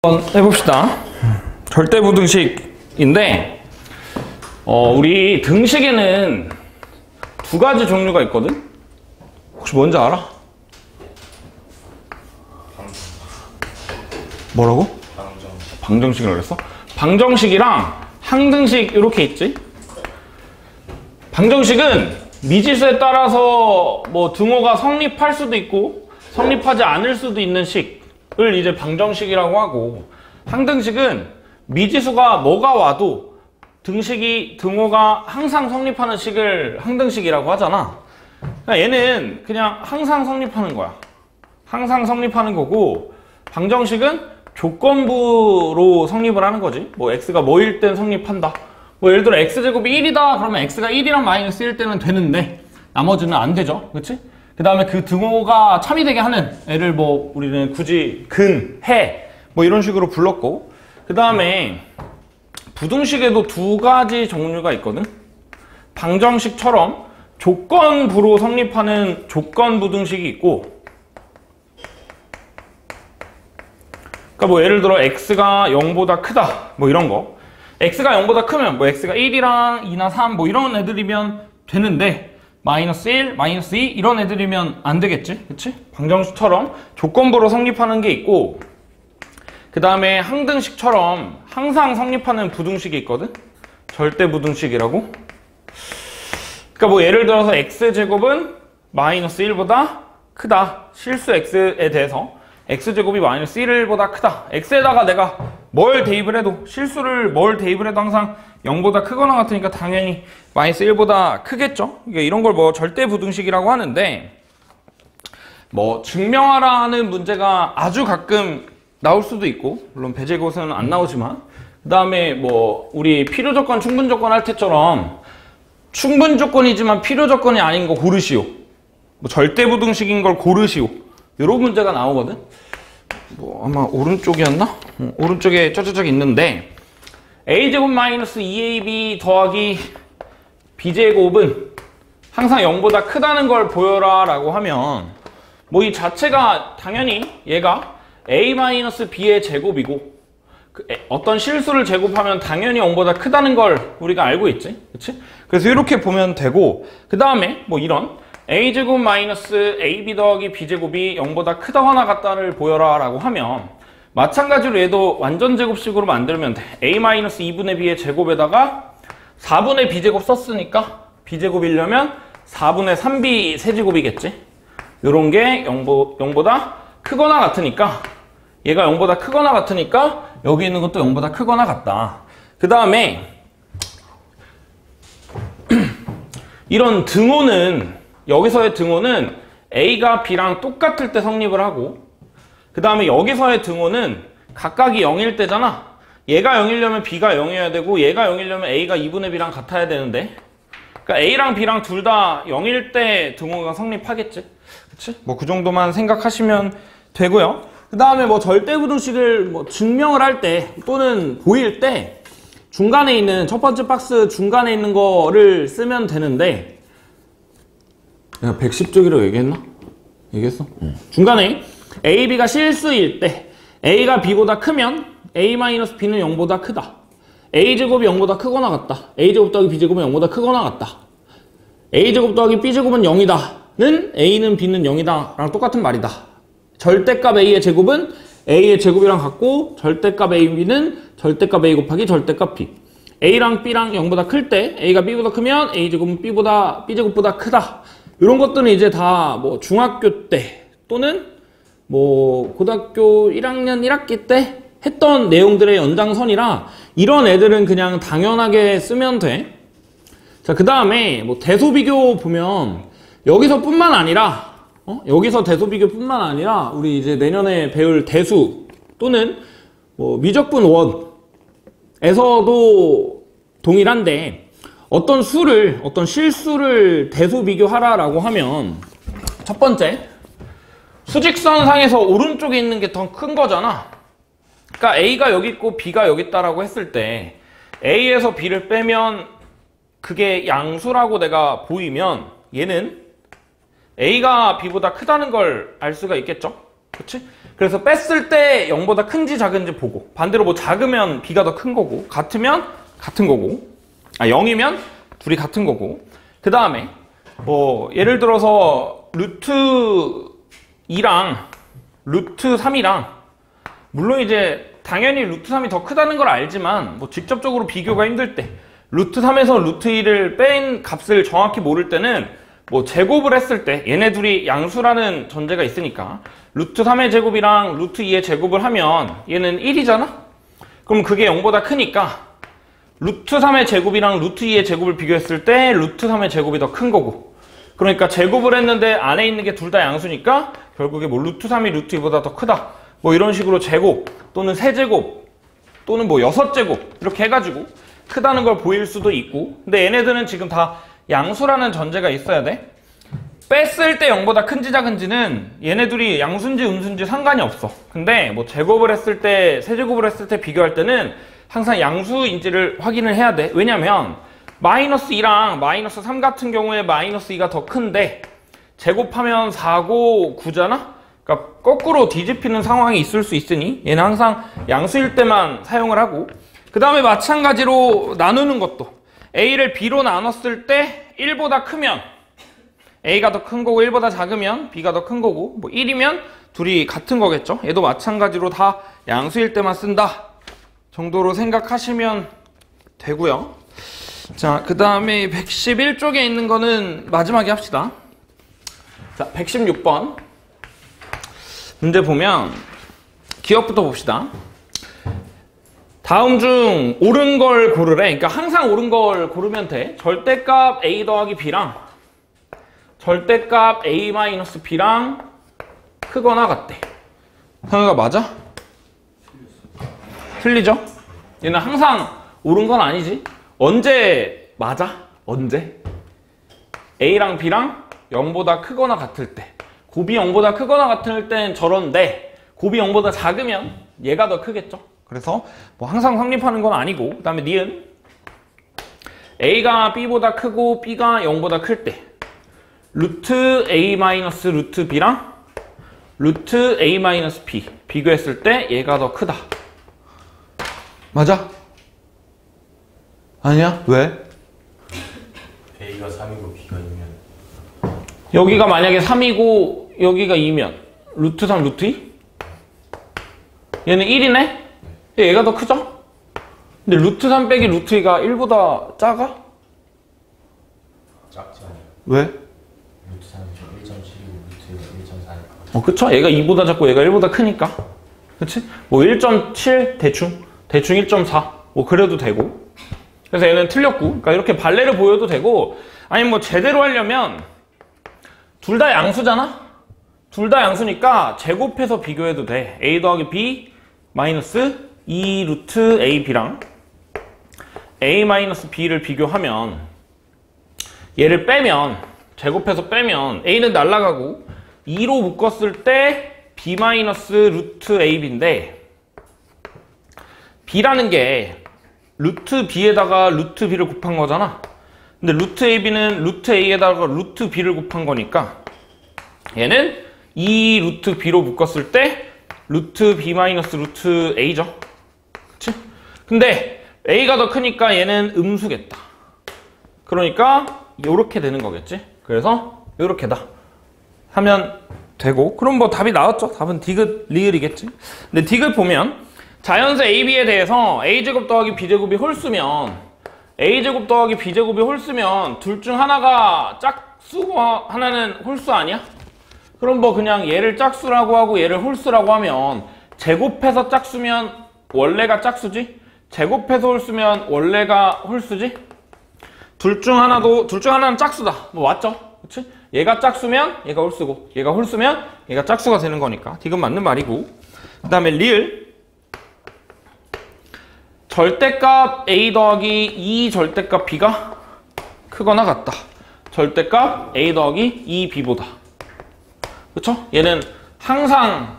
한번 해봅시다. 절대부등식인데 우리 등식에는 두 가지 종류가 있거든? 혹시 뭔지 알아? 뭐라고? 방정식이라고 그랬어? 방정식이랑 항등식 이렇게 있지? 방정식은 미지수에 따라서 뭐 등호가 성립할 수도 있고 성립하지 않을 수도 있는 식을 이제 방정식이라고 하고, 항등식은 미지수가 뭐가 와도 등호가 항상 성립하는 식을 항등식이라고 하잖아. 그러니까 얘는 그냥 항상 성립하는 거야. 항상 성립하는 거고, 방정식은 조건부로 성립을 하는 거지. 뭐 x가 뭐일 땐 성립한다. 뭐 예를 들어 x제곱이 1이다 그러면 x가 1이랑 마이너스 1일 때는 되는데 나머지는 안 되죠. 그치? 그 다음에 그 등호가 참이 되게 하는 애를 뭐 우리는 굳이 근, 해 뭐 이런 식으로 불렀고, 그 다음에 부등식에도 두 가지 종류가 있거든. 방정식처럼 조건부로 성립하는 조건부등식이 있고, 그러니까 뭐 예를 들어 x가 0보다 크다 뭐 이런 거, x가 0보다 크면 뭐 x가 1이랑 2나 3 뭐 이런 애들이면 되는데 마이너스 1, 마이너스 2 이런 애들이면 안 되겠지? 그치? 방정식처럼 조건부로 성립하는 게 있고, 그 다음에 항등식처럼 항상 성립하는 부등식이 있거든? 절대부등식이라고. 그러니까 뭐 예를 들어서 x제곱은 마이너스 1보다 크다. 실수 x에 대해서 x제곱이 마이너스 1보다 크다. x에다가 내가 뭘 대입을 해도, 실수를 뭘 대입을 해도 항상 0보다 크거나 같으니까 당연히 마이너스 1보다 크겠죠. 이런 걸 뭐 절대부등식이라고 하는데, 뭐 증명하라는 문제가 아주 가끔 나올 수도 있고, 물론 배제고에서는 안 나오지만, 그 다음에 뭐 우리 필요조건, 충분조건 할 때처럼 충분조건이지만 필요조건이 아닌 거 고르시오. 뭐 절대부등식인 걸 고르시오. 이런 문제가 나오거든. 뭐 아마 오른쪽이었나? 오른쪽에 쩌쩌쩌 있는데, a제곱 마이너스 2ab 더하기 b제곱은 항상 0보다 크다는 걸 보여라 라고 하면, 뭐 이 자체가 당연히 얘가 a-b의 제곱이고, 어떤 실수를 제곱하면 당연히 0보다 크다는 걸 우리가 알고 있지. 그치? 그래서 이렇게 보면 되고, 그 다음에 뭐 이런 a제곱 마이너스 ab 더하기 b제곱이 0보다 크다거나 같다를 보여라 라고 하면, 마찬가지로 얘도 완전 제곱식으로 만들면 돼. a-2분의 b의 제곱에다가 4분의 b제곱 썼으니까 b제곱이려면 4분의 3b 세제곱이겠지. 요런 게 0보다 크거나 같으니까, 얘가 0보다 크거나 같으니까 여기 있는 것도 0보다 크거나 같다. 그 다음에 이런 등호는, 여기서의 등호는 a가 b랑 똑같을 때 성립을 하고, 그 다음에 여기서의 등호는 각각이 0일 때잖아. 얘가 0이려면 b가 0이어야 되고, 얘가 0이려면 a가 2분의 b랑 같아야 되는데, 그러니까 a랑 b랑 둘 다 0일 때 등호가 성립하겠지. 그치? 뭐 그 정도만 생각하시면 되고요. 그 다음에 뭐 절대부등식을 뭐 증명을 할 때 또는 보일 때 중간에 있는, 첫 번째 박스 중간에 있는 거를 쓰면 되는데, 내가 110쪽이라고 얘기했나? 얘기했어? 중간에 a, b가 실수일 때 a가 b보다 크면 a-b는 0보다 크다. a제곱이 0보다 크거나 같다. a제곱 더하기 b제곱은 0보다 크거나 같다. a제곱 더하기 b제곱은 0이다 는 a는 b는 0이다 랑 똑같은 말이다. 절대값 a의 제곱은 a의 제곱이랑 같고, 절대값 ab는 절대값 a 곱하기 절대값 b. a랑 b랑 0보다 클 때 a가 b보다 크면 a제곱은 b제곱보다 크다. 이런 것들은 이제 다 뭐 중학교 때 또는 뭐 고등학교 1학년 1학기 때 했던 내용들의 연장선이라 이런 애들은 그냥 당연하게 쓰면 돼. 자, 그 다음에 뭐 대소비교 보면 여기서뿐만 아니라 여기서 대소비교뿐만 아니라 우리 이제 내년에 배울 대수 또는 뭐 미적분 원에서도 동일한데, 어떤 실수를 대소비교하라라고 하면, 첫 번째, 수직선상에서 오른쪽에 있는 게 더 큰 거잖아. 그러니까 a가 여기 있고 b가 여기 있다라고 했을 때 a에서 b를 빼면 그게 양수라고 내가 보이면 얘는 a가 b보다 크다는 걸 알 수가 있겠죠? 그치? 그래서 뺐을 때 0보다 큰지 작은지 보고, 반대로 뭐 작으면 b가 더 큰 거고, 같으면 같은 거고, 0이면 둘이 같은 거고, 그 다음에 뭐 예를 들어서 루트 2랑 루트 3이랑, 물론 이제 당연히 루트 3이 더 크다는 걸 알지만 뭐 직접적으로 비교가 힘들 때, 루트 3에서 루트 2를 뺀 값을 정확히 모를 때는 뭐 제곱을 했을 때, 얘네 둘이 양수라는 전제가 있으니까 루트 3의 제곱이랑 루트 2의 제곱을 하면 얘는 1이잖아? 그럼 그게 0보다 크니까 루트 3의 제곱이랑 루트 2의 제곱을 비교했을 때 루트 3의 제곱이 더 큰 거고, 그러니까 제곱을 했는데 안에 있는 게 둘 다 양수니까 결국에 뭐 루트 3이 루트 2보다 더 크다, 뭐 이런 식으로 제곱 또는 세제곱 또는 뭐 6제곱 이렇게 해가지고 크다는 걸 보일 수도 있고, 근데 얘네들은 지금 다 양수라는 전제가 있어야 돼. 뺐을 때 0보다 큰지 작은지는 얘네들이 양수인지 음수인지 상관이 없어. 근데 뭐 제곱을 했을 때, 세제곱을 했을 때 비교할 때는 항상 양수인지를 확인을 해야 돼. 왜냐면 마이너스 2랑 마이너스 3 같은 경우에 마이너스 2가 더 큰데 제곱하면 4고 9잖아? 그러니까 거꾸로 뒤집히는 상황이 있을 수 있으니 얘는 항상 양수일 때만 사용을 하고, 그 다음에 마찬가지로 나누는 것도 A를 B로 나눴을 때 1보다 크면 A가 더 큰 거고 1보다 작으면 B가 더 큰 거고, 뭐 1이면 둘이 같은 거겠죠. 얘도 마찬가지로 다 양수일 때만 쓴다 정도로 생각하시면 되고요. 자, 그 다음에 111쪽에 있는 거는 마지막에 합시다. 자, 116번 문제 보면 기억부터 봅시다. 다음 중 옳은 걸 고르래. 그러니까 항상 옳은 걸 고르면 돼. 절대값 a 더하기 b랑 절대값 a-b랑 크거나 같대. 상혁아 맞아? 틀리죠? 얘는 항상 옳은 건 아니지. 언제 맞아? 언제? a랑 b랑 0보다 크거나 같을 때. 곱이 0보다 크거나 같을 땐 저런데 곱이 0보다 작으면 얘가 더 크겠죠. 그래서 뭐 항상 성립하는 건 아니고, 그 다음에 니은 a가 b보다 크고 b가 0보다 클 때 루트 a 마이너스 루트 b랑 루트 a 마이너스 b 비교했을 때 얘가 더 크다. 맞아? 아니야? 왜? A가 3이고 B가 2면 여기가 만약에 3이고 여기가 2면 루트 3 루트 2? 얘는 1이네? 얘가 더 크죠? 근데 루트 3 빼기 루트 2가 1보다 작아? 작지 않아요. 왜? 루트 3이 1.7이고 루트 1.4니까. 그쵸? 얘가 2보다 작고 얘가 1보다 크니까. 그치? 뭐 1.7 대충 1.4 뭐 그래도 되고. 그래서 얘는 틀렸고, 그러니까 이렇게 발레를 보여도 되고, 아니면 뭐 제대로 하려면 둘 다 양수잖아? 둘 다 양수니까 제곱해서 비교해도 돼. a 더하기 b 마이너스 2 루트 ab랑 a 마이너스 b를 비교하면 얘를 빼면, 제곱해서 빼면 a는 날아가고 2로 묶었을 때 b 마이너스 루트 ab인데, b라는 게 루트 b에다가 루트 b를 곱한 거잖아. 근데 루트 ab는 루트 a에다가 루트 b를 곱한 거니까 얘는 2 루트 b로 묶었을 때 루트 b 마이너스 루트 a죠. 그치? 근데 a가 더 크니까 얘는 음수겠다. 그러니까 요렇게 되는 거겠지. 그래서 요렇게다 하면 되고, 그럼 뭐 답이 나왔죠. 답은 디귿 리을이겠지. 근데 디귿 보면 자연수 AB에 대해서 A제곱 더하기 B제곱이 홀수면, A제곱 더하기 B제곱이 홀수면 둘 중 하나가 짝수고 하나는 홀수 아니야? 그럼 뭐 그냥 얘를 짝수라고 하고 얘를 홀수라고 하면 제곱해서 짝수면 원래가 짝수지? 제곱해서 홀수면 원래가 홀수지? 둘 중 하나는 짝수다. 뭐 맞죠? 그치? 얘가 짝수면 얘가 홀수고, 얘가 홀수면 얘가 짝수가 되는 거니까 디귿 맞는 말이고. 그 다음에 리을 절대값 a 더하기 2 절대값 b가 크거나 같다. 절대값 a 더하기 2b보다. 그쵸? 얘는 항상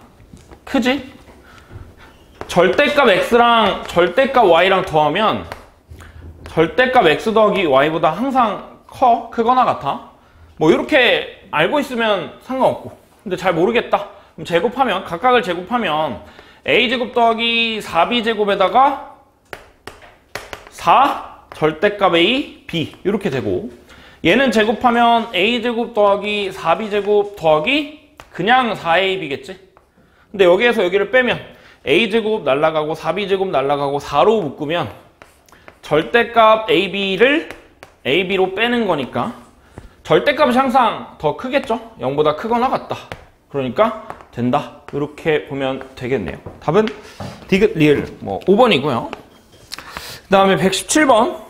크지? 절대값 x랑 절대값 y랑 더하면 절대값 x 더하기 y보다 항상 크거나 같아. 뭐 이렇게 알고 있으면 상관없고, 근데 잘 모르겠다. 그럼 제곱하면, 각각을 제곱하면 a제곱 더하기 4b제곱에다가 4 절대값 a, b 이렇게 되고, 얘는 제곱하면 a제곱 더하기 4b제곱 더하기 그냥 4ab겠지? 근데 여기에서 여기를 빼면 a제곱 날라가고 4b제곱 날라가고 4로 묶으면 절대값 ab로 빼는 거니까 절대값이 항상 더 크겠죠? 0보다 크거나 같다. 그러니까 된다. 이렇게 보면 되겠네요. 답은 디귿 리을 5번이고요. 그 다음에 117번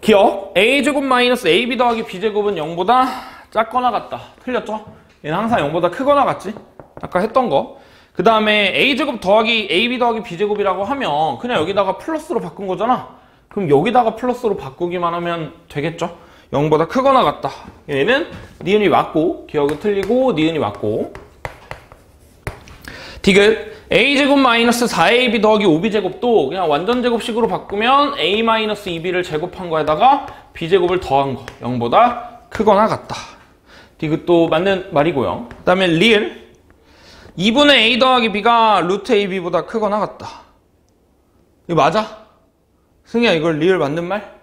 기억 a제곱 마이너스 ab 더하기 b제곱은 0보다 작거나 같다. 틀렸죠? 얘는 항상 0보다 크거나 같지? 아까 했던 거. 그 다음에 a제곱 더하기 ab 더하기 b제곱이라고 하면 그냥 여기다가 플러스로 바꾼 거잖아. 그럼 여기다가 플러스로 바꾸기만 하면 되겠죠? 0보다 크거나 같다. 얘는 니은이 맞고 기억은 틀리고 니은이 맞고. 디귿 a제곱 마이너스 4ab 더하기 5b제곱도 그냥 완전 제곱식으로 바꾸면 a 마이너스 2b를 제곱한 거에다가 b제곱을 더한 거 0보다 크거나 같다. 디귿도 맞는 말이고요. 그 다음에 리을 2분의 a 더하기 b가 루트 ab보다 크거나 같다. 이거 맞아? 승희야 이걸 리을 맞는 말?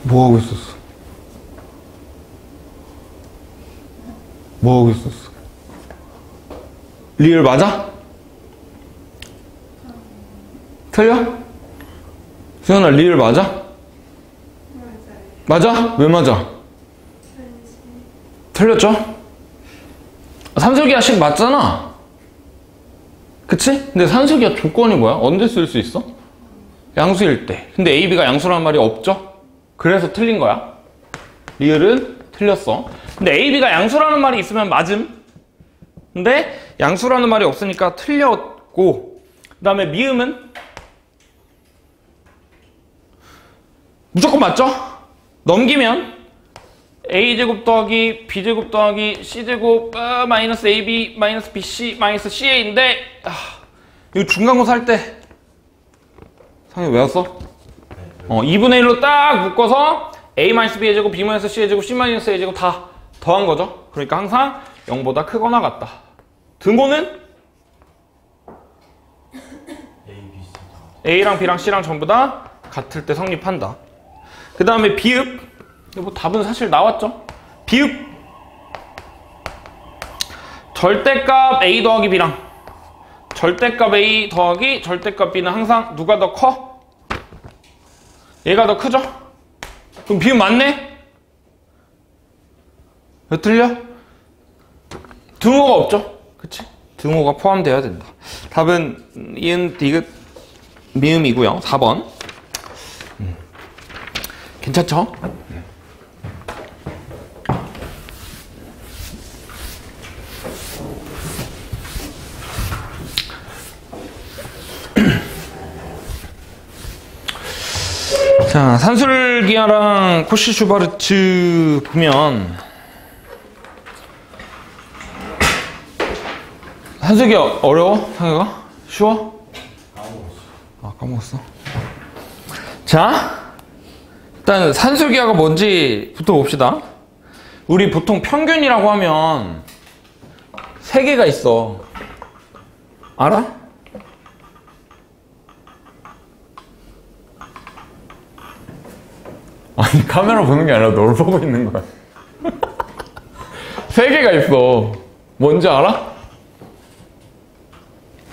뭐하고 있었어? 뭐하고 있었어? 리을 맞아? 틀려? 수연아 리을 맞아? 맞아? 왜 맞아? 틀렸죠? 산술기하식 맞잖아. 그치? 근데 산술기하 조건이 뭐야? 언제 쓸 수 있어? 양수일 때. 근데 AB가 양수라는 말이 없죠? 그래서 틀린 거야. 리을은 틀렸어. 근데 AB가 양수라는 말이 있으면 맞음. 근데 양수라는 말이 없으니까 틀렸고, 그 다음에 미음은 무조건 맞죠? 넘기면 a제곱 더하기 b제곱 더하기 c제곱 마이너스 ab 마이너스 bc 마이너스 ca인데 이거 중간고사 할 때 상이 외웠어? 2분의 1로 딱 묶어서 a 마이너스 b의 제곱 b 마이너스 c의 제곱 c 마이너스 a의 제곱 다 더한 거죠. 그러니까 항상 0보다 크거나 같다. 등호는 a랑 b랑 c랑 전부 다 같을 때 성립한다. 그 다음에 비읍, 뭐 답은 사실 나왔죠. 비읍 절대값 a 더하기 b랑 절대값 a 더하기 절대값 b는 항상 누가 더 커? 얘가 더 크죠? 그럼 비읍 맞네? 왜 틀려? 등호가 없죠? 그치? 등호가 포함되어야 된다. 답은 이은, 디귿, 미음이고요. 4번. 괜찮죠? 자, 산술기하랑 코시-슈바르츠 보면 산술기하 어려워? 상혁아? 쉬워? 까먹었어. 자, 일단 산술기하가 뭔지부터 봅시다. 우리 보통 평균이라고 하면 3개가 있어. 알아? 아니 카메라 보는 게 아니라 널 보고 있는 거야. 3개가 있어. 뭔지 알아?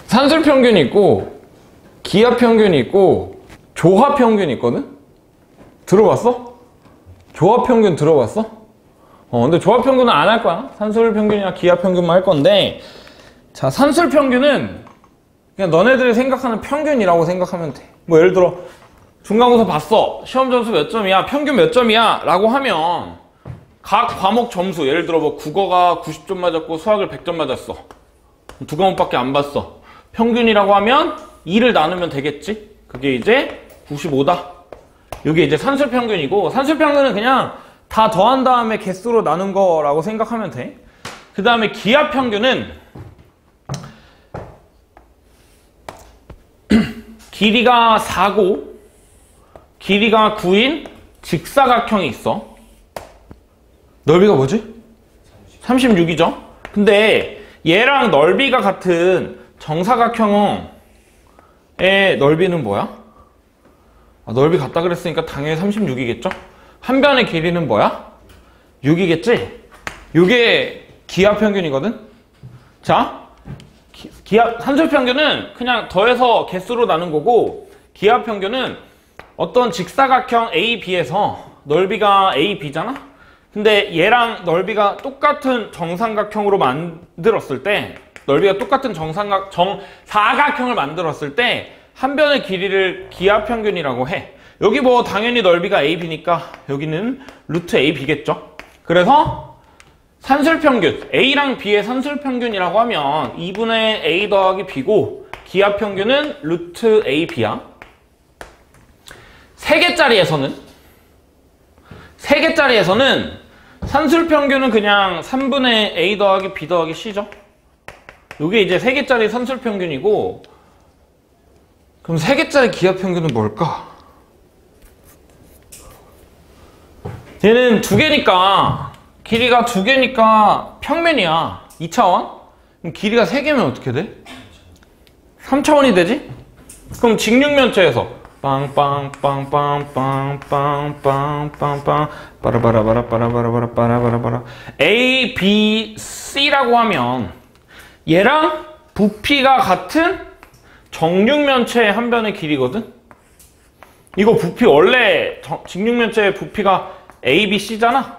산술평균이 있고 기하평균이 있고 조화평균이 있거든? 들어봤어? 조합평균 들어봤어? 근데 조합평균은 안 할 거야. 산술평균이나 기하평균만 할 건데, 자, 산술평균은 그냥 너네들이 생각하는 평균이라고 생각하면 돼. 뭐 예를 들어 중간고사 봤어. 시험 점수 몇 점이야? 평균 몇 점이야? 라고 하면 각 과목 점수, 예를 들어 뭐 국어가 90점 맞았고 수학을 100점 맞았어. 두 과목밖에 안 봤어. 평균이라고 하면 2를 나누면 되겠지? 그게 이제 95다. 이게 이제 산술평균이고, 산술평균은 그냥 다 더한 다음에 개수로 나눈 거라고 생각하면 돼. 그 다음에 기하평균은 길이가 4고 길이가 9인 직사각형이 있어. 넓이가 뭐지? 36이죠. 근데 얘랑 넓이가 같은 정사각형의 넓이는 뭐야? 넓이 같다 그랬으니까 당연히 36이겠죠? 한 변의 길이는 뭐야? 6이겠지? 이게 기하평균이거든? 자, 산술평균은 그냥 더해서 개수로 나눈 거고, 기하평균은 어떤 직사각형 AB에서 넓이가 AB잖아? 근데 얘랑 넓이가 똑같은 정삼각형으로 만들었을 때, 넓이가 똑같은 정사각형을 만들었을 때 한 변의 길이를 기하평균이라고 해. 여기 뭐 당연히 넓이가 AB니까 여기는 루트 AB겠죠? 그래서 산술평균, A랑 B의 산술평균이라고 하면 2분의 A 더하기 B고 기하평균은 루트 AB야. 3개짜리에서는 산술평균은 그냥 3분의 A 더하기 B 더하기 C죠. 이게 이제 3개짜리 산술평균이고, 그럼 3개짜리 기하평균은 뭘까? 얘는 2개니까, 길이가 2개니까 평면이야. 2차원? 그럼 길이가 3개면 어떻게 돼? 3차원이 되지? 그럼 직육면체에서 빵빵빵빵빵빵빵빵빵 빠라바라바라바라바라바라바라바라 A, B, C라고 하면 얘랑 부피가 같은 정육면체의 한 변의 길이거든? 이거 부피 원래 직육면체의 부피가 A, B, C잖아?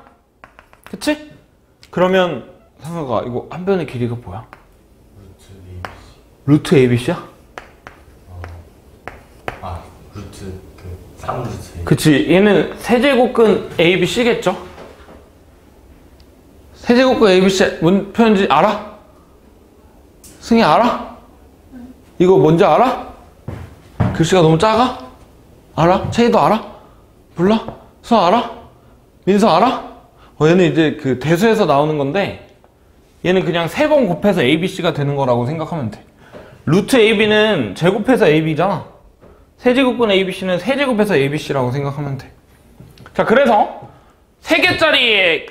그치? 그러면 상아가 이거 한 변의 길이가 뭐야? 루트 ABC야? 루트 쌍루트. 그치, 얘는 세제곱근 ABC겠죠? 세제곱근 ABC 뭔 표현인지 알아? 승희 알아? 이거 뭔지 알아? 글씨가 너무 작아? 알아? 채희도 알아? 몰라? 수아 알아? 민서 알아? 얘는 이제 그 대수에서 나오는 건데, 얘는 그냥 3번 곱해서 ABC가 되는 거라고 생각하면 돼. 루트 AB는 제곱해서 AB잖아. 세제곱근 ABC는 세제곱해서 ABC라고 생각하면 돼. 자, 그래서 3개짜리의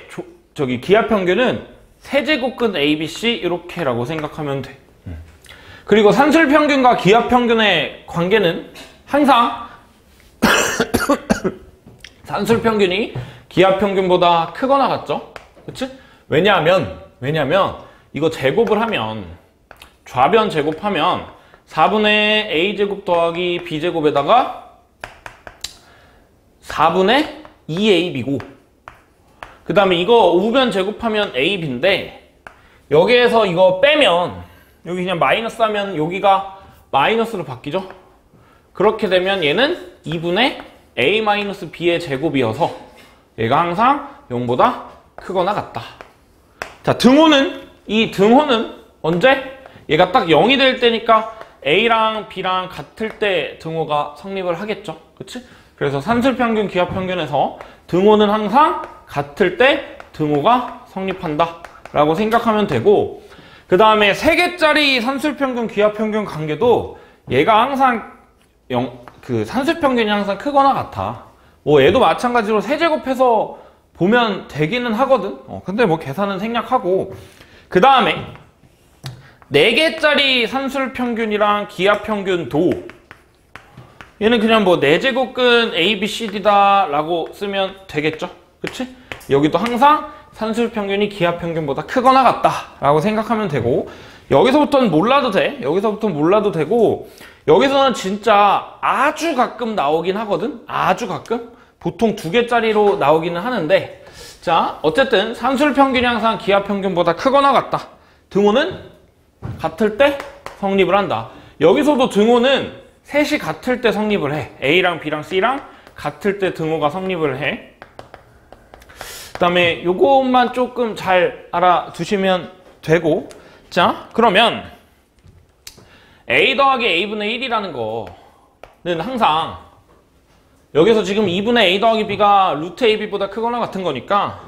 기하평균은 세제곱근 ABC 이렇게라고 생각하면 돼. 그리고 산술평균과 기하평균의 관계는 항상 산술평균이 기하평균보다 크거나 같죠? 그치? 왜냐하면 이거 제곱을 하면, 좌변 제곱하면 4분의 A제곱 더하기 B제곱에다가 4분의 2AB고, 그 다음에 이거 우변 제곱하면 AB인데, 여기에서 이거 빼면, 여기 그냥 마이너스 하면 여기가 마이너스로 바뀌죠? 그렇게 되면 얘는 2분의 A-B의 제곱이어서 얘가 항상 0보다 크거나 같다. 자, 이 등호는 언제? 얘가 딱 0이 될 때니까 A랑 B랑 같을 때 등호가 성립을 하겠죠? 그치? 그래서 산술평균, 기하평균에서 등호는 항상 같을 때 등호가 성립한다 라고 생각하면 되고, 그 다음에 3개짜리 산술평균, 기하평균 관계도 얘가 항상 산술평균이 항상 크거나 같아. 뭐 얘도 마찬가지로 세제곱해서 보면 되기는 하거든. 근데 뭐 계산은 생략하고, 그 다음에 4개짜리 산술평균이랑 기하평균도 얘는 그냥 뭐 4제곱근 ABCD다 라고 쓰면 되겠죠? 그치? 여기도 항상 산술평균이 기하평균보다 크거나 같다 라고 생각하면 되고, 여기서부터는 몰라도 돼. 여기서부터는 몰라도 되고, 여기서는 진짜 아주 가끔 나오긴 하거든. 아주 가끔. 보통 2개짜리로 나오기는 하는데, 자, 어쨌든 산술평균이 항상 기하평균보다 크거나 같다. 등호는 같을 때 성립을 한다. 여기서도 등호는 셋이 같을 때 성립을 해. A랑 B랑 C랑 같을 때 등호가 성립을 해. 그 다음에 요것만 조금 잘 알아두시면 되고, 자, 그러면 A 더하기 A분의 1이라는 거는 항상 여기서 지금 2분의 A 더하기 B가 루트 AB보다 크거나 같은 거니까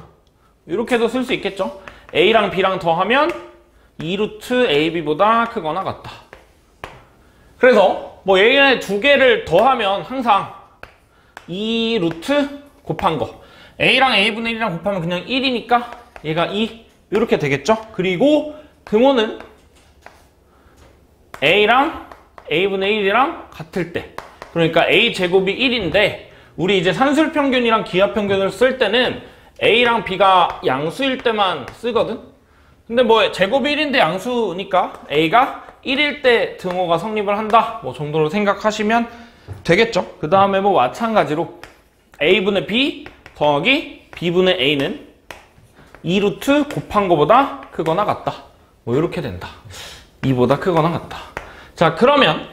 이렇게도 쓸 수 있겠죠? A랑 B랑 더하면 2루트 AB보다 크거나 같다. 그래서 뭐 얘네 두 개를 더하면 항상 2 루트 곱한 거 a랑 a분의 1이랑 곱하면 그냥 1이니까 얘가 2 이렇게 되겠죠? 그리고 등호는 a랑 a분의 1이랑 같을 때 그러니까 a제곱이 1인데 우리 이제 산술평균이랑 기하평균을 쓸 때는 a랑 b가 양수일 때만 쓰거든? 근데 뭐 제곱이 1인데 양수니까 a가 1일 때 등호가 성립을 한다 뭐 정도로 생각하시면 되겠죠? 그 다음에 뭐 마찬가지로 a분의 b 더하기 b분의 a는 2루트 곱한 거보다 크거나 같다 뭐 이렇게 된다 2보다 크거나 같다. 자 그러면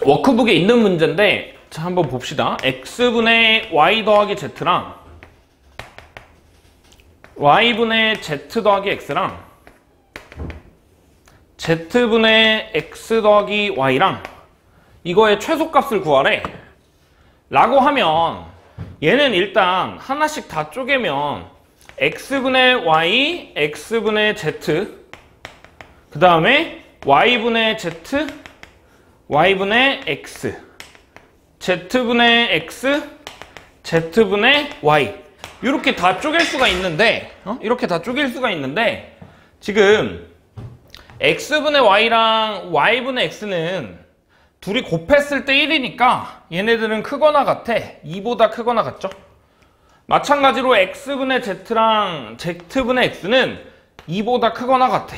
워크북에 있는 문제인데 자 한번 봅시다. x분의 y 더하기 z랑 y분의 z 더하기 x랑 z분의 x 더하기 y랑 이거의 최소값을 구하래 라고 하면 얘는 일단 하나씩 다 쪼개면 x분의 y, x분의 z 그 다음에 y분의 z, y분의 x z분의 x, z분의 y 이렇게 다 쪼갤 수가 있는데 이렇게 다 쪼갤 수가 있는데 지금 x분의 y랑 y분의 x는 둘이 곱했을 때 1이니까 얘네들은 크거나 같아 2보다 크거나 같죠? 마찬가지로 x분의 z랑 z분의 x는 2보다 크거나 같아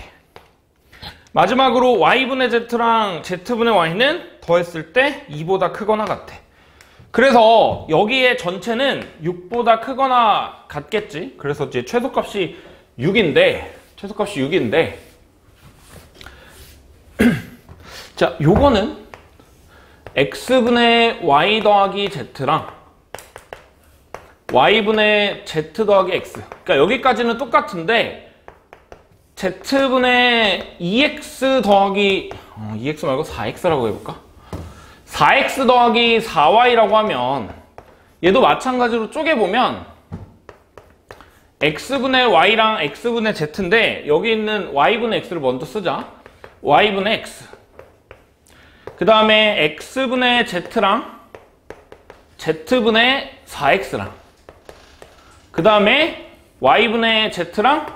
마지막으로 y분의 z랑 z분의 y는 더했을 때 2보다 크거나 같아 그래서 여기에 전체는 6보다 크거나 같겠지 그래서 이제 최소값이 6인데 자 요거는 x분의 y 더하기 z랑 y분의 z 더하기 x 그러니까 여기까지는 똑같은데 z분의 2x 더하기 2x 말고 4x라고 해볼까? 4x 더하기 4y라고 하면 얘도 마찬가지로 쪼개보면 x분의 y랑 x분의 z인데 여기 있는 y분의 x를 먼저 쓰자 y분의 x 그 다음에 x분의 z랑 z분의 4x랑 그 다음에 y분의 z랑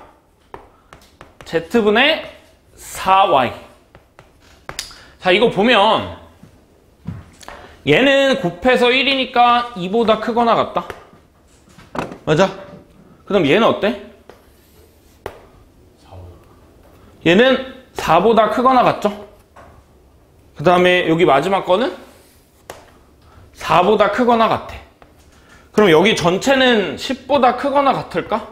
z분의 4y 자 이거 보면 얘는 곱해서 1이니까 2보다 크거나 같다 맞아? 그 다음 얘는 어때? 4. 얘는 4보다 크거나 같죠? 그 다음에 여기 마지막 거는 4보다 크거나 같아 그럼 여기 전체는 10보다 크거나 같을까?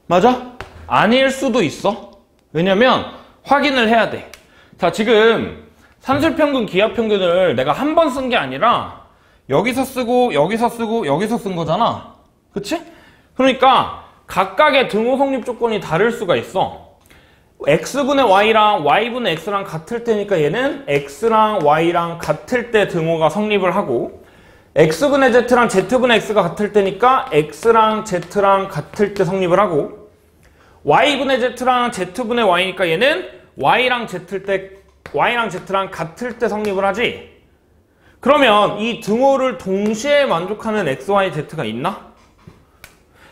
맞아? 아닐 수도 있어 왜냐면 확인을 해야 돼 자 지금 산술평균 기하평균을 내가 한 번 쓴 게 아니라 여기서 쓰고 여기서 쓰고 여기서 쓴 거잖아 그치? 그러니까 각각의 등호 성립 조건이 다를 수가 있어 x분의 y랑 y분의 x랑 같을 때니까 얘는 x랑 y랑 같을 때 등호가 성립을 하고 x분의 z랑 z분의 x가 같을 때니까 x랑 z랑 같을 때 성립을 하고 y분의 z랑 z분의 y니까 얘는 y랑 z랑 같을 때 성립을 하지 그러면 이 등호를 동시에 만족하는 x, y, z가 있나?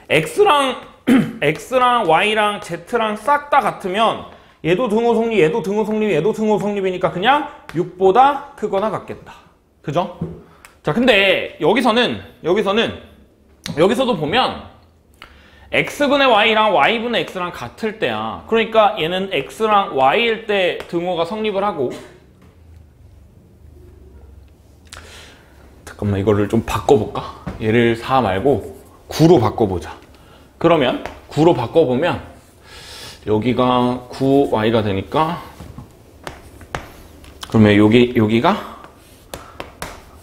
x랑 y랑 z랑 싹 다 같으면 얘도 등호 성립, 얘도 등호 성립, 얘도 등호 성립이니까 그냥 6보다 크거나 같겠다. 그죠? 자, 근데 여기서도 보면 x분의 y랑 y분의 x랑 같을 때야. 그러니까 얘는 x랑 y일 때 등호가 성립을 하고 잠깐만 이거를 좀 바꿔볼까? 얘를 4 말고 9로 바꿔보자. 그러면 9로 바꿔보면 여기가 9y가 되니까 그러면 여기가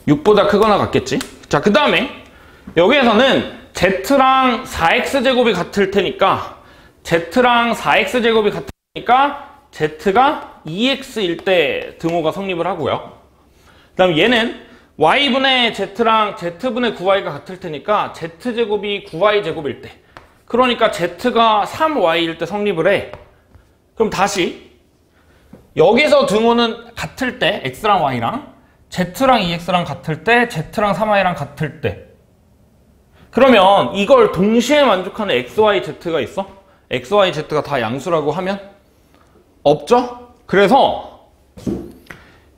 6보다 크거나 같겠지? 자, 그 다음에 여기에서는 z랑 4x제곱이 같을 테니까 z랑 4x제곱이 같을 테니까 z가 2x일 때 등호가 성립을 하고요. 그 다음에 얘는 y분의 z랑 z분의 9y가 같을 테니까 z제곱이 9y제곱일 때 그러니까 z가 3y일 때 성립을 해. 그럼 다시 여기서 등호는 같을 때 x랑 y랑 z랑 2x랑 같을 때 z랑 3y랑 같을 때 그러면 이걸 동시에 만족하는 x, y, z가 있어? x, y, z가 다 양수라고 하면? 없죠? 그래서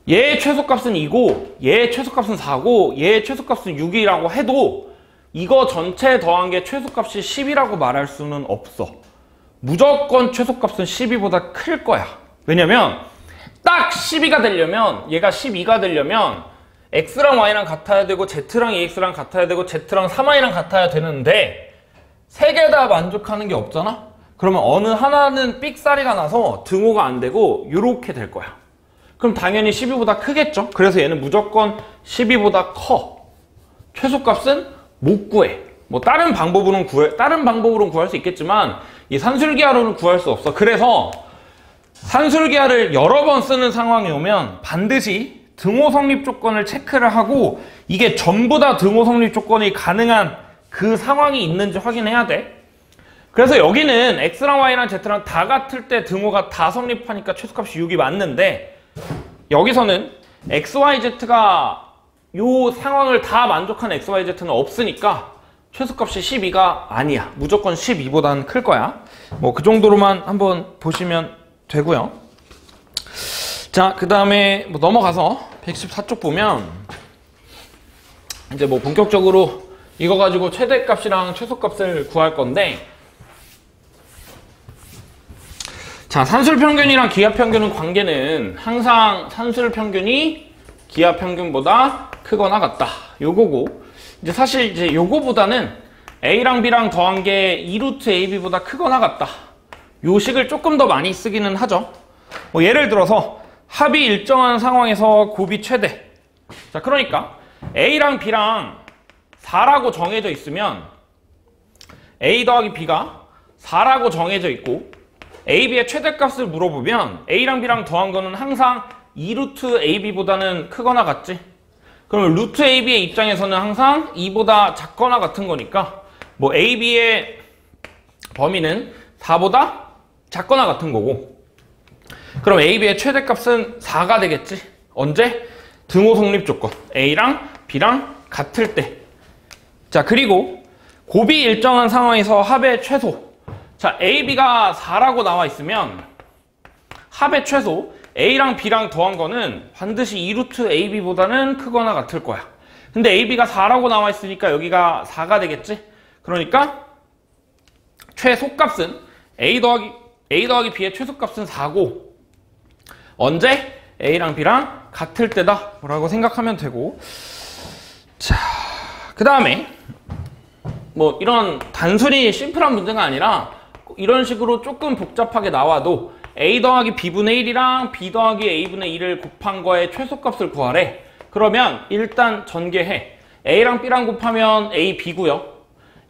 얘의 최소값은 2고 얘의 최소값은 4고 얘의 최소값은 6이라고 해도 이거 전체 더한 게 최소값이 10이라고 말할 수는 없어. 무조건 최소값은 12보다 클 거야. 왜냐면 딱 12가 되려면 얘가 12가 되려면 x랑 y랑 같아야 되고 z랑 2x랑 같아야 되고 z랑 3y랑 같아야 되는데 세 개 다 만족하는 게 없잖아? 그러면 어느 하나는 삑사리가 나서 등호가 안 되고 이렇게 될 거야. 그럼 당연히 12보다 크겠죠? 그래서 얘는 무조건 12보다 커. 최소값은 못 구해. 뭐 다른 방법으로는 구할 수 있겠지만 이 산술기하로는 구할 수 없어. 그래서 산술기하를 여러 번 쓰는 상황이 오면 반드시 등호 성립 조건을 체크를 하고 이게 전부 다 등호 성립 조건이 가능한 그 상황이 있는지 확인해야 돼. 그래서 여기는 x랑 y랑 z랑 다 같을 때 등호가 다 성립하니까 최소값이 6이 맞는데 여기서는 x, y, z가 이 상황을 다 만족하는 x, y, z는 없으니까 최소값이 12가 아니야. 무조건 12보다는 클 거야. 뭐 그 정도로만 한번 보시면 되고요. 자, 그 다음에 뭐 넘어가서 114쪽 보면 이제 뭐 본격적으로 이거 가지고 최대값이랑 최소값을 구할 건데 자, 산술평균이랑 기하평균은 관계는 항상 산술평균이 기하평균보다 크거나 같다. 요거고 이제 사실 이제 요거보다는 A랑 B랑 더한 게 2루트 AB보다 크거나 같다. 요 식을 조금 더 많이 쓰기는 하죠. 뭐 예를 들어서 합이 일정한 상황에서 곱이 최대. 자, 그러니까 A랑 B랑 4라고 정해져 있으면 A 더하기 B가 4라고 정해져 있고 AB의 최대값을 물어보면 A랑 B랑 더한 거는 항상 2루트 AB보다는 크거나 같지? 그러면 루트 AB의 입장에서는 항상 2보다 작거나 같은 거니까 뭐 AB의 범위는 4보다 작거나 같은 거고 그럼 AB의 최대값은 4가 되겠지? 언제? 등호 성립 조건 A랑 B랑 같을 때. 자, 그리고 곱이 일정한 상황에서 합의 최소. 자, AB가 4라고 나와 있으면 합의 최소 A랑 B랑 더한 거는 반드시 2루트 AB보다는 크거나 같을 거야. 근데 AB가 4라고 나와 있으니까 여기가 4가 되겠지? 그러니까 최소값은 A 더하기 B의 최소값은 4고 언제? A랑 B랑 같을 때다 라고 생각하면 되고 자, 그 다음에 뭐 이런 단순히 심플한 문제가 아니라 이런 식으로 조금 복잡하게 나와도 A 더하기 B분의 1이랑 B 더하기 A분의 1을 곱한 거의 최소값을 구하래. 그러면 일단 전개해. A랑 B랑 곱하면 A, B고요.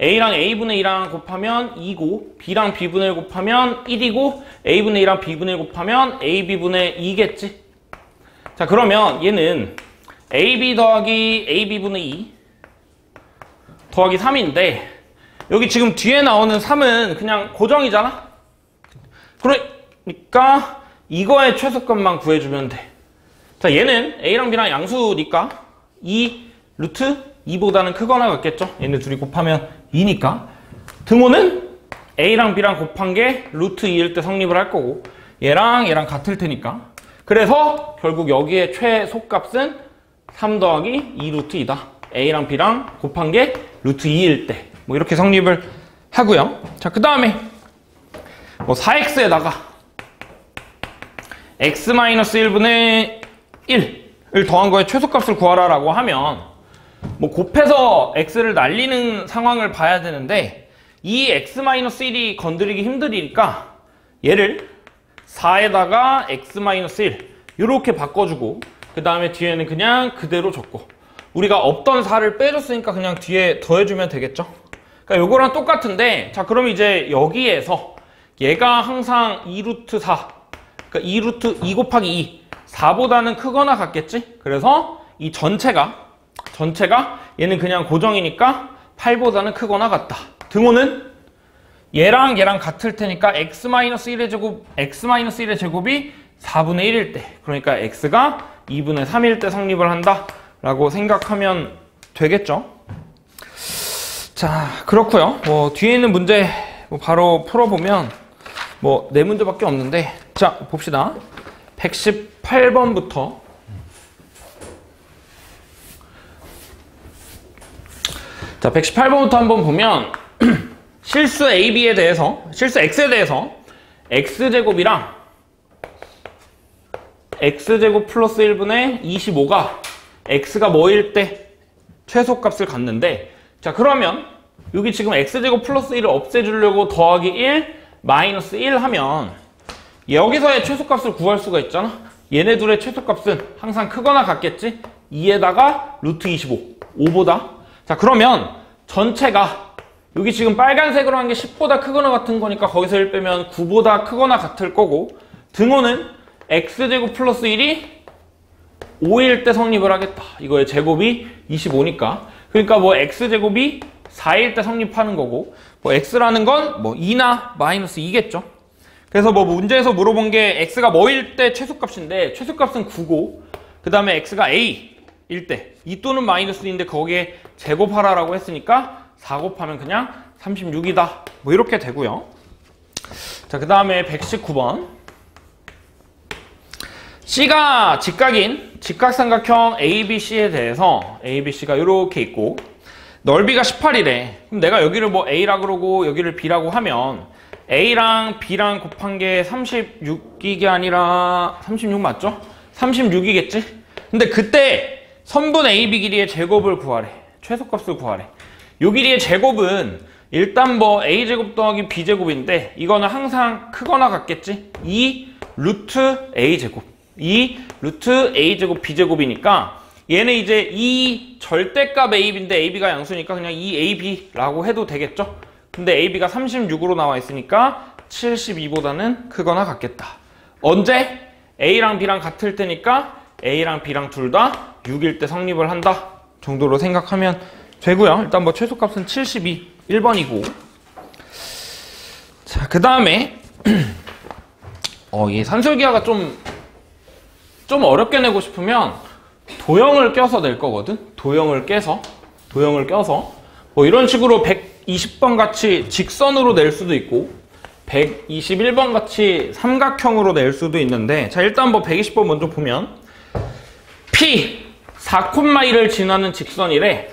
A랑 A분의 2랑 곱하면 2고 B랑 B분의 1 곱하면 1이고 A분의 2랑 B분의 1 곱하면 AB분의 2겠지. 자, 그러면 얘는 AB 더하기 AB분의 2 더하기 3인데 여기 지금 뒤에 나오는 3은 그냥 고정이잖아? 그러니까 이거의 최소값만 구해주면 돼. 자, 얘는 A랑 B랑 양수니까 2 루트 2보다는 크거나 같겠죠? 얘네 둘이 곱하면 2니까 등호는 A랑 B랑 곱한 게 루트 2일 때 성립을 할 거고 얘랑 같을 테니까 그래서 결국 여기에 최소값은 3 더하기 2 루트 2다. A랑 B랑 곱한 게 루트 2일 때 뭐 이렇게 성립을 하고요. 자, 그 다음에 뭐 4x에다가 x-1분의 1을 더한 거에 최소값을 구하라 라고 하면 뭐 곱해서 x를 날리는 상황을 봐야 되는데 이 x-1이 건드리기 힘드니까 얘를 4에다가 x-1 이렇게 바꿔주고 그 다음에 뒤에는 그냥 그대로 적고 우리가 없던 4를 빼줬으니까 그냥 뒤에 더해주면 되겠죠. 그러니까 요거랑 똑같은데 자, 그럼 이제 여기에서 얘가 항상 2루트 4 그러니까 2루트 2 곱하기 2 4보다는 크거나 같겠지? 그래서 이 전체가 얘는 그냥 고정이니까 8보다는 크거나 같다. 등호는 얘랑 같을 테니까 x-1의 제곱, x-1의 제곱이 4분의 1일 때, 그러니까 x가 2분의 3일 때 성립을 한다 라고 생각하면 되겠죠. 자, 그렇고요. 뭐 뒤에 있는 문제 뭐 바로 풀어보면 뭐 4문제밖에 없는데, 자 봅시다. 118번부터 자 118번부터 한번 보면 실수 AB에 대해서, 실수 X에 대해서 X제곱이랑 X제곱 플러스 1분의 25가 X가 뭐일 때 최소값을 갖는데, 자 그러면 여기 지금 X제곱 플러스 1을 없애주려고 더하기 1 마이너스 1 하면 여기서의 최소값을 구할 수가 있잖아. 얘네 둘의 최소값은 항상 크거나 같겠지. 2에다가 루트 25, 5보다. 자 그러면 전체가 여기 지금 빨간색으로 한 게 10보다 크거나 같은 거니까 거기서 1 빼면 9보다 크거나 같을 거고, 등호는 X제곱 플러스 1이 5일 때 성립을 하겠다. 이거의 제곱이 25니까. 그러니까 뭐 X제곱이 4일 때 성립하는 거고, 뭐 X라는 건 뭐 2나 마이너스 2겠죠. 그래서 뭐 문제에서 물어본 게 X가 뭐일 때 최소값인데, 최소값은 9고, 그 다음에 X가 A일 때 2 또는 마이너스 2인데 거기에 제곱하라라고 했으니까 4 곱하면 그냥 36이다. 뭐 이렇게 되고요. 자, 그 다음에 119번. C가 직각인 직각삼각형 ABC에 대해서 ABC가 이렇게 있고 넓이가 18이래. 그럼 내가 여기를 뭐 A라 그러고 여기를 B라고 하면 A랑 B랑 곱한 게 36이게 아니라 36 맞죠? 36이겠지? 근데 그때 선분 AB 길이의 제곱을 구하래. 최소값을 구하래. 요 길이의 제곱은 일단 뭐 A제곱 더하기 B제곱인데 이거는 항상 크거나 같겠지? 2 루트 A제곱, 2 루트 A제곱 B제곱이니까 얘는 이제 이 절대값 AB인데 AB가 양수니까 그냥 2AB라고 해도 되겠죠? 근데 AB가 36으로 나와 있으니까 72보다는 크거나 같겠다. 언제? A랑 B랑 같을 때니까 A랑 B랑 둘 다 6일 때 성립을 한다 정도로 생각하면 되고요. 일단 뭐 최소값은 72, 1번이고. 자, 그 다음에 이 산술기하가 좀 어렵게 내고 싶으면 도형을 껴서 낼 거거든. 도형을 껴서 뭐 이런 식으로 120번 같이 직선으로 낼 수도 있고 121번 같이 삼각형으로 낼 수도 있는데, 자 일단 뭐 120번 먼저 보면 P 4,1을 지나는 직선이래.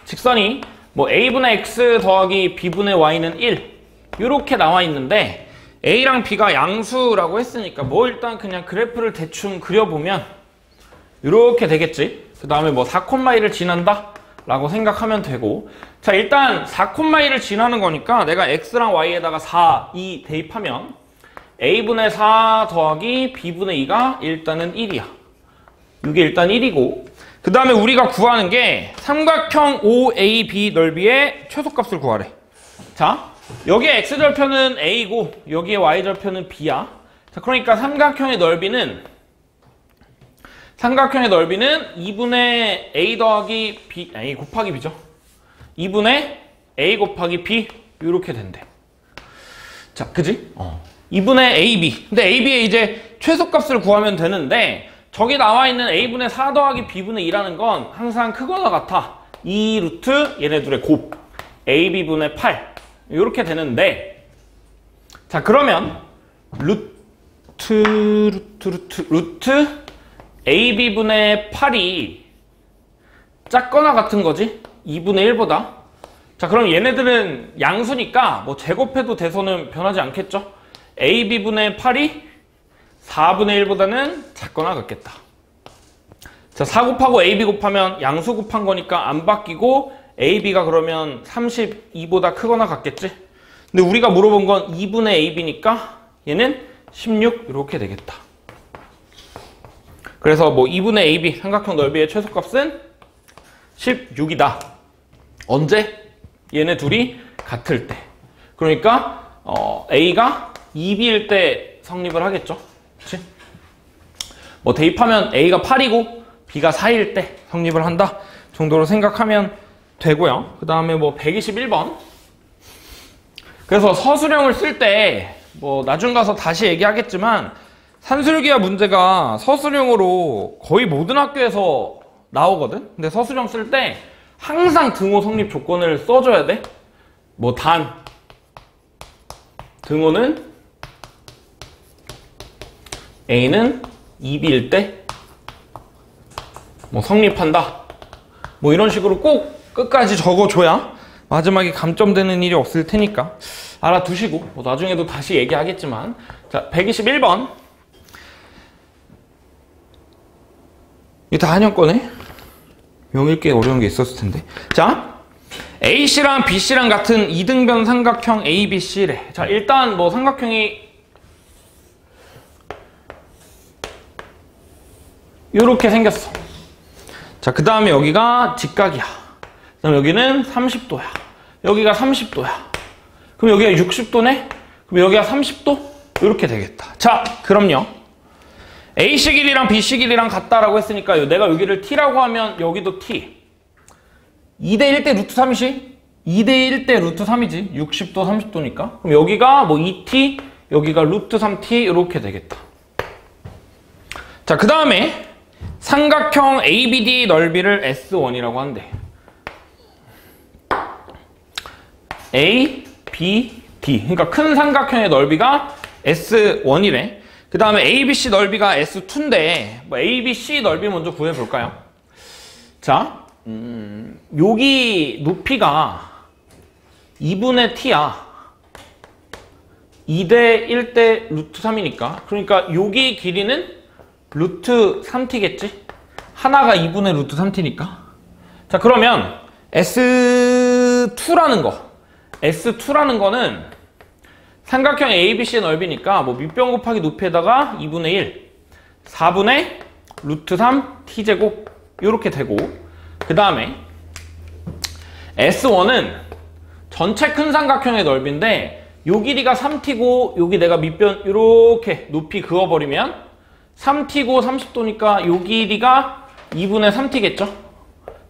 직선이 뭐 A분의 X 더하기 B분의 Y는 1 이렇게 나와 있는데 A랑 B가 양수라고 했으니까 뭐 일단 그냥 그래프를 대충 그려보면 이렇게 되겠지. 그 다음에 뭐 4,1을 지난다 라고 생각하면 되고, 자 일단 4,1을 지나는 거니까 내가 X랑 Y에다가 4, 2 대입하면 A분의 4 더하기 B분의 2가 일단은 1이야. 이게 일단 1이고, 그 다음에 우리가 구하는 게 삼각형 OAB 넓이의 최소값을 구하래. 자 여기에 X절편은 A고 여기에 Y절편은 B야. 자 그러니까 삼각형의 넓이는 2분의 A 더하기 B, A 곱하기 B죠. 2분의 A 곱하기 B 이렇게 된대. 자, 그지? 2분의 AB. 근데 AB의 이제 최소값을 구하면 되는데 저기 나와 있는 A분의 4 더하기 B분의 2라는 건 항상 크거나 같아. 2 루트 얘네 둘의 곱 AB분의 8 이렇게 되는데, 자 그러면 루트 AB분의 8이 작거나 같은 거지? 2분의 1보다. 자 그럼 얘네들은 양수니까 뭐 제곱해도 대소는 변하지 않겠죠? AB분의 8이 4분의 1보다는 작거나 같겠다. 자 4 곱하고 AB 곱하면 양수 곱한 거니까 안 바뀌고 AB가 그러면 32보다 크거나 같겠지? 근데 우리가 물어본 건 2분의 AB니까 얘는 16 이렇게 되겠다. 그래서 뭐 2분의 AB 삼각형 넓이의 최소값은 16이다. 언제? 얘네 둘이 같을 때. 그러니까 A가 2B일 때 성립을 하겠죠. 그치? 뭐 대입하면 A가 8이고 B가 4일 때 성립을 한다 정도로 생각하면 되고요. 그 다음에 뭐 121번. 그래서 서술형을 쓸 때 뭐 나중 가서 다시 얘기하겠지만 산술기하 문제가 서술형으로 거의 모든 학교에서 나오거든? 근데 서술형 쓸 때 항상 등호 성립 조건을 써줘야 돼. 뭐 등호는 A는 2B일 때 뭐 성립한다. 뭐 이런 식으로 꼭 끝까지 적어줘야 마지막에 감점되는 일이 없을 테니까 알아두시고 뭐 나중에도 다시 얘기하겠지만 자 121번 이거 다 한영 거네? 명일게 어려운 게 있었을 텐데 자 A씨랑 B씨랑 같은 이등변 삼각형 ABC래. 자 일단 뭐 삼각형이 요렇게 생겼어. 자 그 다음에 여기가 직각이야. 그 다음에 여기는 30도야. 여기가 30도야. 그럼 여기가 60도네? 그럼 여기가 30도? 이렇게 되겠다. 자 그럼요. A씨 길이랑 B씨 길이랑 같다라고 했으니까 내가 여기를 T라고 하면 여기도 T. 2대 1대 루트 3이지? 2대 1대 루트 3이지? 60도 30도니까. 그럼 여기가 뭐 2T, 여기가 루트 3T 이렇게 되겠다. 자 그 다음에 삼각형 ABD 넓이를 S1이라고 한대. A, B, D. 그러니까 큰 삼각형의 넓이가 S1이래. 그 다음에 ABC 넓이가 S2인데 뭐 ABC 넓이 먼저 구해볼까요? 자, 여기 높이가 2분의 T야. 2대 1대 루트 3이니까 그러니까 여기 길이는 루트 3t겠지? 하나가 2분의 루트 3t니까 자 그러면 S2라는 거는 삼각형 ABC의 넓이니까 뭐 밑변 곱하기 높이에다가 2분의 1 4분의 루트 3 t제곱 이렇게 되고 그 다음에 S1은 전체 큰 삼각형의 넓이인데 요 길이가 3t고 여기 내가 밑변 이렇게 높이 그어버리면 3t고 30도니까 요 길이가 2분의 3t겠죠?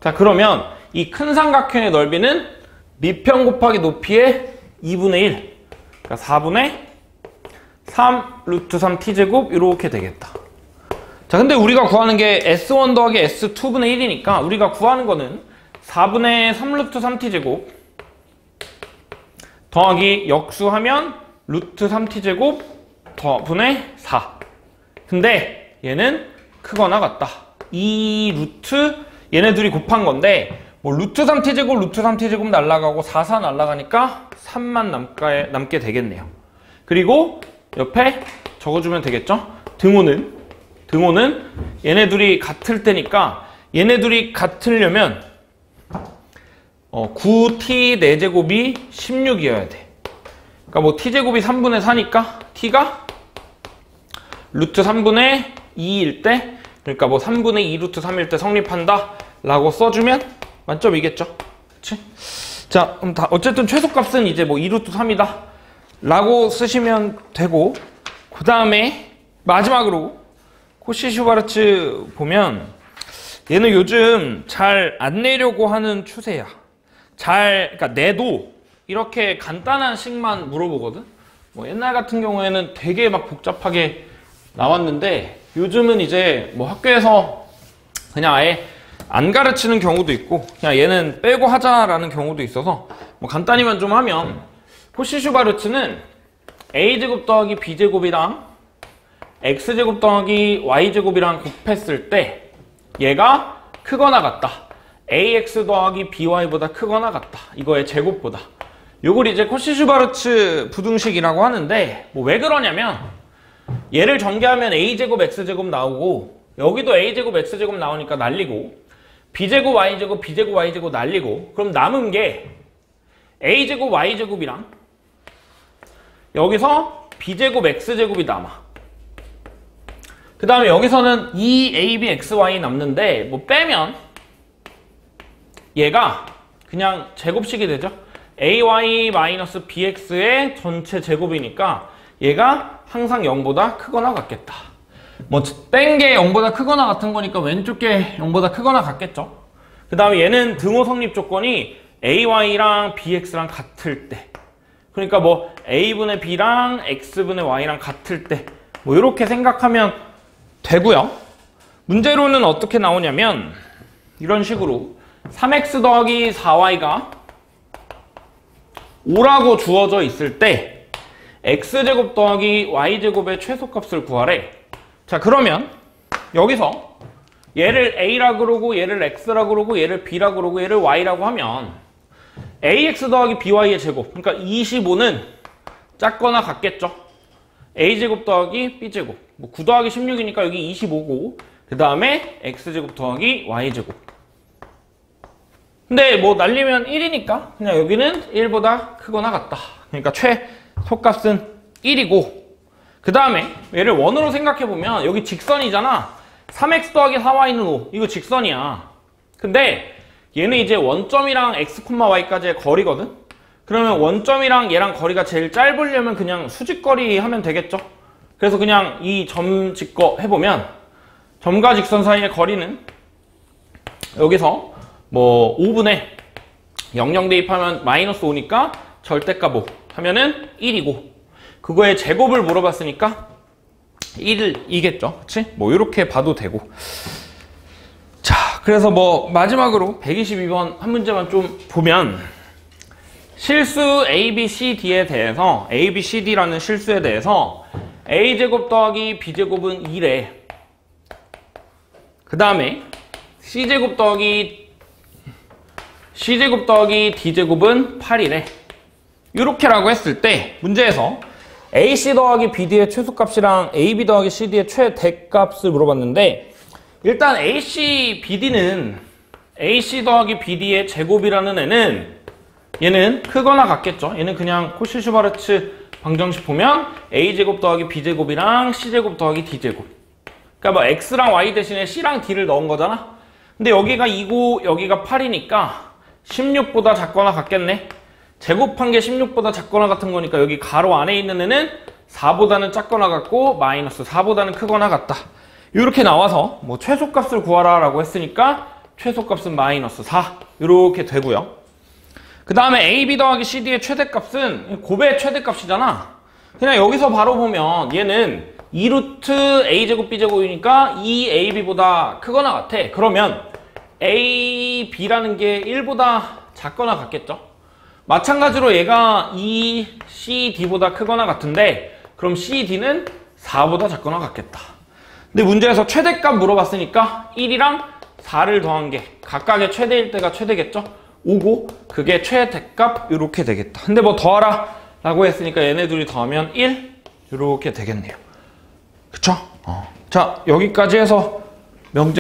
자 그러면 이 큰 삼각형의 넓이는 밑변 곱하기 높이의 2분의 1 그러니까 4분의 3 루트 3t제곱 이렇게 되겠다. 자 근데 우리가 구하는 게 S1 더하기 S2분의 1이니까 우리가 구하는 거는 4분의 3 루트 3t제곱 더하기 역수하면 루트 3t제곱 더분의 4 근데 얘는 크거나 같다. 이 루트 얘네 둘이 곱한 건데 뭐 루트 3t제곱 루트 3t제곱 날라가고 4 날라가니까 3만 남게 되겠네요. 그리고 옆에 적어주면 되겠죠? 등호는 얘네 둘이 같을 때니까 얘네 둘이 같으려면 9t 4제곱이 16이어야 돼. 그러니까 뭐 t제곱이 3분의 4니까 t가 루트 3분의 2일 때 그러니까 뭐 3분의 2 루트 3일 때 성립한다 라고 써주면 만점이겠죠? 그치? 자 그럼 다 어쨌든 최소값은 이제 뭐 2 루트 3이다 라고 쓰시면 되고 그 다음에 마지막으로 코시-슈바르츠 보면 얘는 요즘 잘 안 내려고 하는 추세야. 그러니까 내도 이렇게 간단한 식만 물어보거든. 뭐 옛날 같은 경우에는 되게 막 복잡하게 나왔는데 요즘은 이제 뭐 학교에서 그냥 아예 안 가르치는 경우도 있고 그냥 얘는 빼고 하자라는 경우도 있어서 뭐 간단히만 좀 하면 코시-슈바르츠는 a제곱 더하기 b제곱이랑 x제곱 더하기 y제곱이랑 곱했을 때 얘가 크거나 같다. ax 더하기 by보다 크거나 같다. 이거의 제곱보다. 요걸 이제 코시-슈바르츠 부등식이라고 하는데 뭐 왜 그러냐면 얘를 전개하면 a제곱 x제곱 나오고 여기도 a제곱 x제곱 나오니까 날리고 b제곱 y제곱 b제곱 y제곱 날리고 그럼 남은 게 a제곱 y제곱이랑 여기서 b제곱 x제곱이 남아. 그 다음에 여기서는 2ab xy 남는데 뭐 빼면 얘가 그냥 제곱식이 되죠. ay-bx의 전체 제곱이니까 얘가 항상 0보다 크거나 같겠다. 뭐 뺀 게 0보다 크거나 같은 거니까 왼쪽 게 0보다 크거나 같겠죠. 그 다음에 얘는 등호 성립 조건이 ay랑 bx랑 같을 때 그러니까 뭐 a분의 b랑 x분의 y랑 같을 때 뭐 이렇게 생각하면 되고요. 문제로는 어떻게 나오냐면 이런 식으로 3x 더하기 4y가 5라고 주어져 있을 때 x제곱 더하기 y제곱의 최소값을 구하래. 자, 그러면 여기서 얘를 a라 그러고 얘를 x라 그러고 얘를 b라 그러고 얘를 y라고 하면 ax 더하기 by의 제곱, 그러니까 25는 작거나 같겠죠. a제곱 더하기 b제곱, 뭐 9 더하기 16이니까 여기 25고, 그 다음에 x제곱 더하기 y제곱. 근데 뭐 날리면 1이니까 그냥 여기는 1보다 크거나 같다. 그러니까 최소값은 1이고, 그 다음에 얘를 원으로 생각해보면 여기 직선이잖아. 3x 더하기 4y는 5. 이거 직선이야. 근데 얘는 이제 원점이랑 x, y까지의 거리거든? 그러면 원점이랑 얘랑 거리가 제일 짧으려면 그냥 수직거리 하면 되겠죠? 그래서 그냥 이 점 직거 해보면 점과 직선 사이의 거리는 여기서 뭐 5분의 00 대입하면 마이너스 5니까 절대값 5 하면은 1이고, 그거의 제곱을 물어봤으니까 1이겠죠. 그치? 뭐 이렇게 봐도 되고. 자, 그래서 뭐 마지막으로 122번 한 문제만 좀 보면, 실수 A, B, C, D에 대해서 A, B, C, D라는 실수에 대해서 A제곱 더하기 B제곱은 2래. 그 다음에 C제곱 더하기 D제곱은 8이래. 이렇게라고 했을 때 문제에서 AC 더하기 BD의 최소값이랑 AB 더하기 CD의 최대값을 물어봤는데, 일단 AC, BD는 AC 더하기 BD의 제곱이라는 애는 얘는 크거나 같겠죠. 얘는 그냥 코시-슈바르츠 방정식 보면 A제곱 더하기 B제곱이랑 C제곱 더하기 D제곱. 그러니까 뭐 X랑 Y 대신에 C랑 D를 넣은 거잖아. 근데 여기가 2고 여기가 8이니까 16보다 작거나 같겠네. 제곱한 게 16보다 작거나 같은 거니까 여기 가로 안에 있는 애는 4보다는 작거나 같고 마이너스 4보다는 크거나 같다. 이렇게 나와서 뭐 최소값을 구하라 라고 했으니까 최소값은 마이너스 4 이렇게 되고요. 그 다음에 AB 더하기 CD의 최대값은 곱의 최대값이잖아. 그냥 여기서 바로 보면 얘는 2루트 A제곱 B제곱이니까 2AB보다 크거나 같아. 그러면 AB라는 게 1보다 작거나 같겠죠. 마찬가지로 얘가 2CD보다 크거나 같은데 그럼 CD는 4보다 작거나 같겠다. 근데 문제에서 최대값 물어봤으니까 1이랑 4를 더한 게 각각의 최대일 때가 최대겠죠. 5고 그게 최대값 이렇게 되겠다. 근데 뭐 더하라 라고 했으니까 얘네 둘이 더하면 1 이렇게 되겠네요. 그쵸? 자, 여기까지 해서 명제